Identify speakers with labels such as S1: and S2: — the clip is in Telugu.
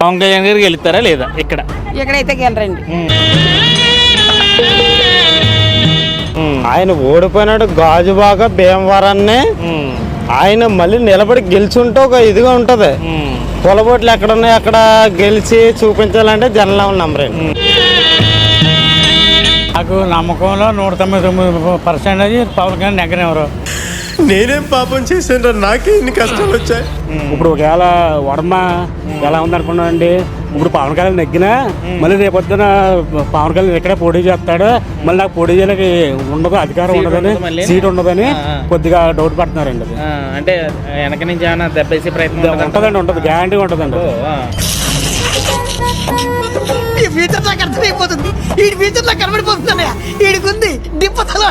S1: పవన్ కళ్యాణ్ గారికి వెళ్తారా లేదా?
S2: ఇక్కడైతే గెలరండి.
S3: ఆయన ఓడిపోయినాడు గాజుబాగా భీమవరాన్ని ఆయన మళ్ళీ నిలబడి గెలిచుంటే ఒక ఇదిగా ఉంటది. పొలబోట్లు ఎక్కడ ఉన్నాయి అక్కడ గెలిచి చూపించాలంటే జనలం నంబరండి.
S4: నాకు నమ్మకంలో 199% పవన్ కళ్యాణ్ నెగ్గరెవరు.
S5: నేనేం పాపం చేశాను, నాకే ఇన్ని కష్టాలు వచ్చాయి.
S6: ఇప్పుడు ఒకవేళ వర్మ ఎలా ఉందనుకున్నానండి, ఇప్పుడు పవన్ కళ్యాణ్ నెగ్గినా మళ్ళీ రేపొద్దున పవన్ కళ్యాణ్ ఇక్కడే పోటీ చేస్తాడు, మళ్ళీ నాకు పోటీ చేయడానికి ఉండదు, అధికారం ఉండదని, సీట్ ఉండదని కొద్దిగా డౌట్ పడుతున్నారండి.
S1: అంటే వెనక నుంచి ఏమైనా దెబ్బేసే ప్రయత్నం
S6: ఉంటుందండి, ఉంటుంది, గ్యారంటీ ఉంటుందండి.
S2: ఈ ఫ్యూచర్ నాకు అర్థమైపోతుంది. ఈ ఫ్యూచర్ నాకు కనబడిపోతుందన్నయ్య. ఈడికి ఉంది డిప్పతలో.